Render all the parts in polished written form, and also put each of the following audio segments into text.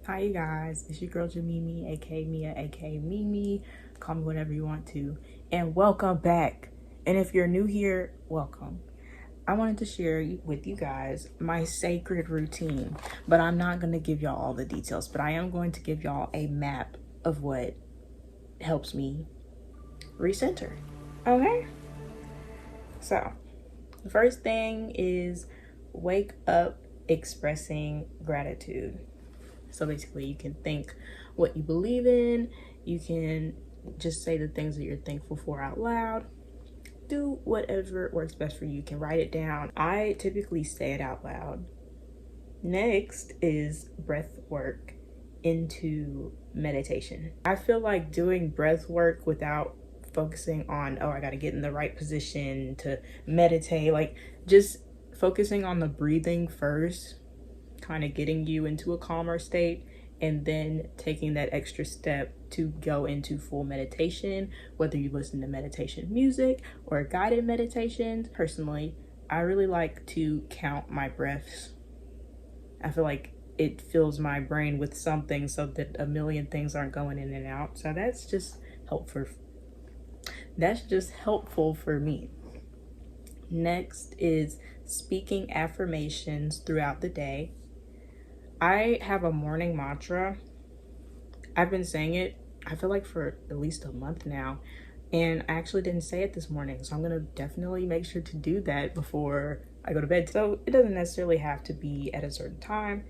Hi you guys, it's your girl Jamimi, aka Mia, aka Mimi. Call me whatever you want to. And welcome back. And if you're new here, welcome. I wanted to share with you guys my sacred routine, but I'm not going to give y'all all the details, but I am going to give y'all a map of what helps me recenter. Okay? So, the first thing is wake up expressing gratitude. So basically, you can think what you believe in. You can just say the things that you're thankful for out loud. Do whatever works best for you. You can write it down. I typically say it out loud. Next is breath work into meditation. I feel like doing breath work without focusing on, oh, I got to get in the right position to meditate, like just focusing on the breathing first, kind of getting you into a calmer state, and then taking that extra step to go into full meditation, whether you listen to meditation music or guided meditations. Personally, I really like to count my breaths. I feel like it fills my brain with something so that a million things aren't going in and out. So that's just helpful. That's just helpful for me. Next is speaking affirmations throughout the day. I have a morning mantra. I've been saying it, I feel like, for at least a month now. And I actually didn't say it this morning. So I'm going to definitely make sure to do that before I go to bed. So it doesn't necessarily have to be at a certain time.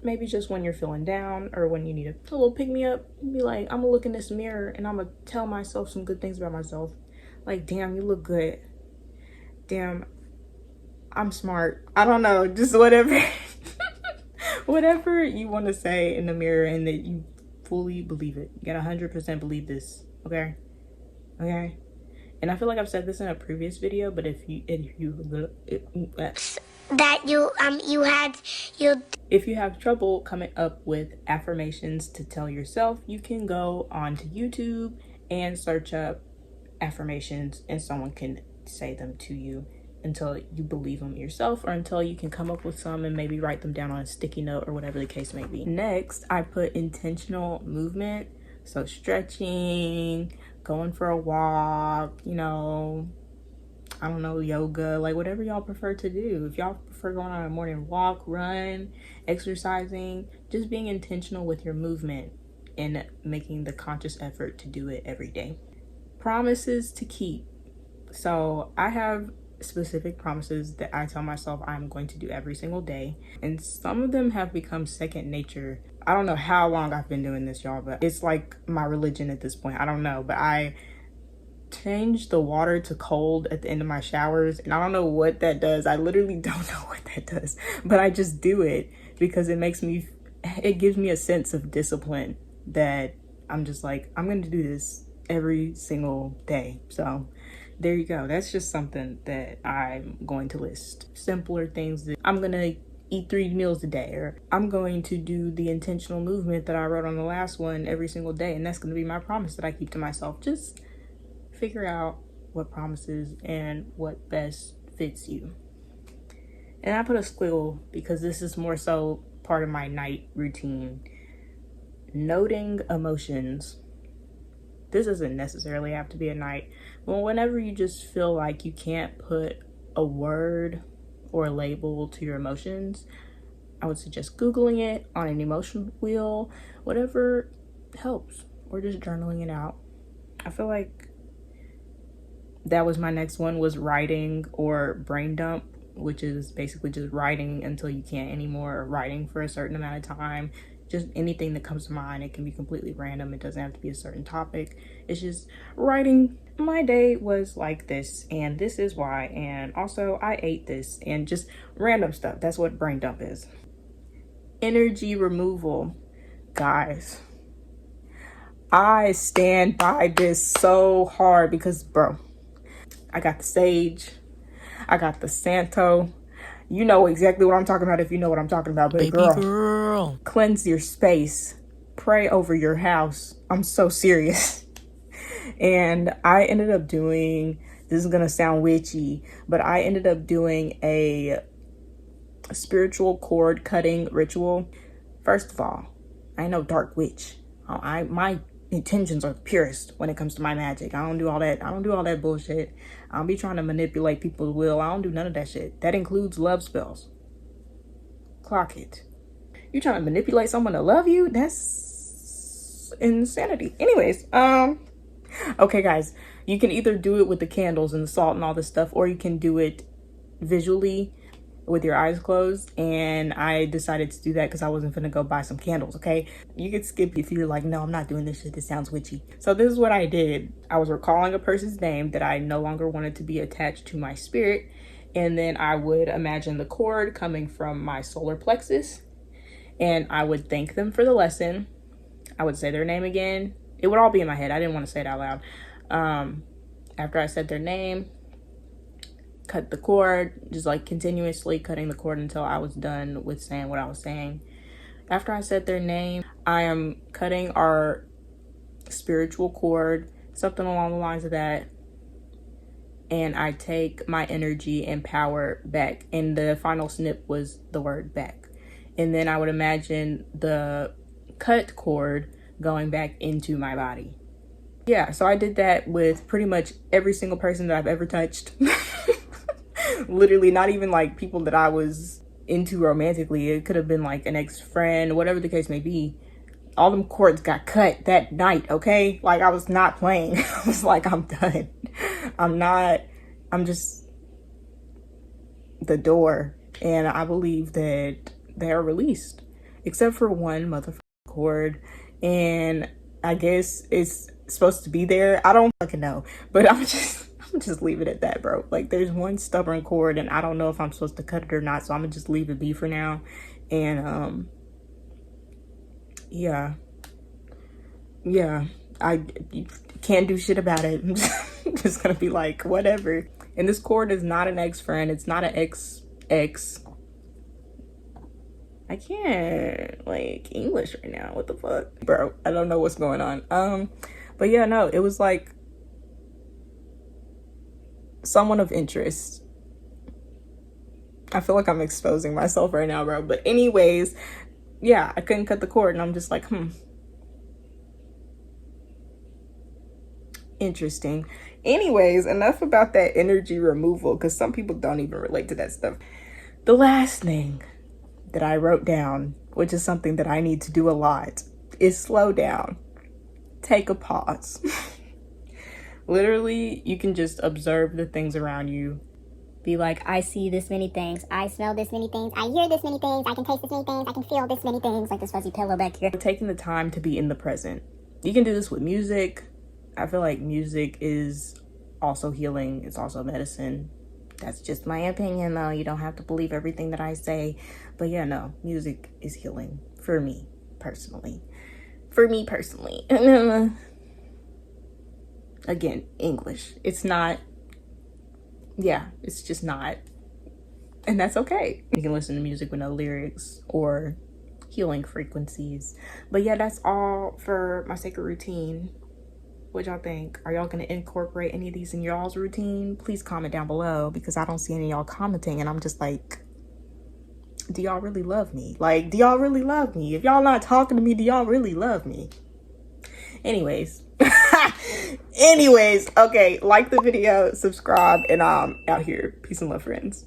Maybe just when you're feeling down or when you need a little pick me up. Be like, I'm going to look in this mirror and I'm going to tell myself some good things about myself. Like, damn, you look good. Damn, I'm smart. I don't know, just whatever. Whatever you want to say in the mirror and that you fully believe it. You gotta 100% believe this, okay? Okay? And I feel like I've said this in a previous video, but if you have trouble coming up with affirmations to tell yourself, you can go onto YouTube and search up affirmations and someone can say them to you until you believe them yourself, or until you can come up with some and maybe write them down on a sticky note or whatever the case may be. Next, I put intentional movement. So stretching, going for a walk, I don't know, yoga, like whatever y'all prefer to do. If y'all prefer going on a morning walk, run, exercising, just being intentional with your movement and making the conscious effort to do it every day. Promises to keep. So I have specific promises that I tell myself I'm going to do every single day, and some of them have become second nature. I don't know how long I've been doing this, y'all, but it's like my religion at this point. I don't know, but I change the water to cold at the end of my showers, and I don't know what that does. I literally don't know what that does, but I just do it because it gives me a sense of discipline that I'm just like, I'm going to do this every single day. So there you go. That's just something that I'm going to list. Simpler things that I'm going to eat 3 meals a day, or I'm going to do the intentional movement that I wrote on the last one every single day. And that's going to be my promise that I keep to myself. Just figure out what promises and what best fits you. And I put a squiggle because this is more so part of my night routine. Noting emotions. This doesn't necessarily have to be a night. Well, whenever you just feel like you can't put a word or a label to your emotions, I would suggest Googling it on an emotion wheel, whatever helps, or just journaling it out. I feel like that was my next one, was writing or brain dump, which is basically just writing until you can't anymore, or writing for a certain amount of time. Just anything that comes to mind. It can be completely random. It doesn't have to be a certain topic. It's just writing. My day was like this, and this is why, and also I ate this, and just random stuff. That's what brain dump is. Energy removal. Guys, I stand by this so hard because, bro, I got the sage, I got the Santo. You know exactly what I'm talking about if you know what I'm talking about. But baby girl, cleanse your space. Pray over your house. I'm so serious. And I ended up doing, this is going to sound witchy, but I ended up doing a spiritual cord cutting ritual. First of all, I ain't no dark witch. My intentions are purest when it comes to my magic. I don't do all that. I don't do all that bullshit. I don't be trying to manipulate people's will. I don't do none of that shit. That includes love spells. Clock it. You trying to manipulate someone to love you? That's insanity. Anyways, okay guys, you can either do it with the candles and the salt and all this stuff, or you can do it visually with your eyes closed. And I decided to do that because I wasn't gonna go buy some candles. Okay, you could skip if you're like, no, I'm not doing this shit, this sounds witchy. So this is what I did. I was recalling a person's name that I no longer wanted to be attached to my spirit, and then I would imagine the cord coming from my solar plexus, and I would thank them for the lesson. I would say their name again. It would all be in my head. I didn't want to say it out loud. After I said their name, cut the cord, just like continuously cutting the cord until I was done with saying what I was saying. After I said their name, I am cutting our spiritual cord, something along the lines of that. And I take my energy and power back. And the final snip was the word back. And then I would imagine the cut cord going back into my body. Yeah, so I did that with pretty much every single person that I've ever touched. Literally, not even like people that I was into romantically. It could have been like an ex-friend, whatever the case may be. All them cords got cut that night, okay? Like, I was not playing. I was like, I'm done. I'm just the door. And I believe that they're released. Except for one motherfucking cord. And I guess it's supposed to be there. I don't fucking know. But I'm just leave it at that, bro. Like, there's one stubborn cord and I don't know if I'm supposed to cut it or not, so I'm gonna just leave it be for now. And yeah, I can't do shit about it. I'm just gonna be like, whatever. And this cord is not an ex-friend. It's not an ex. I can't like English right now. What the fuck, bro? I don't know what's going on. But yeah, no, it was like someone of interest. I feel like I'm exposing myself right now, bro. But anyways, yeah, I couldn't cut the cord and I'm just like, interesting. Anyways, enough about that energy removal, because some people don't even relate to that stuff. The last thing that I wrote down, which is something that I need to do a lot, is slow down. Take a pause. Literally, you can just observe the things around you. Be like, I see this many things. I smell this many things. I hear this many things. I can taste this many things. I can feel this many things. Like this fuzzy pillow back here. Taking the time to be in the present. You can do this with music. I feel like music is also healing. It's also medicine. That's just my opinion, though. You don't have to believe everything that I say. But yeah, no, music is healing for me personally. Again, English. It's not, yeah, it's just not. And that's okay. You can listen to music with no lyrics or healing frequencies. But yeah, that's all for my sacred routine. What y'all think? Are y'all gonna incorporate any of these in y'all's routine? Please comment down below, because I don't see any of y'all commenting and I'm just like, do y'all really love me? Like, do y'all really love me? If y'all not talking to me, do y'all really love me? Anyways. Okay, like the video, subscribe, and I'm out here. Peace and love, friends.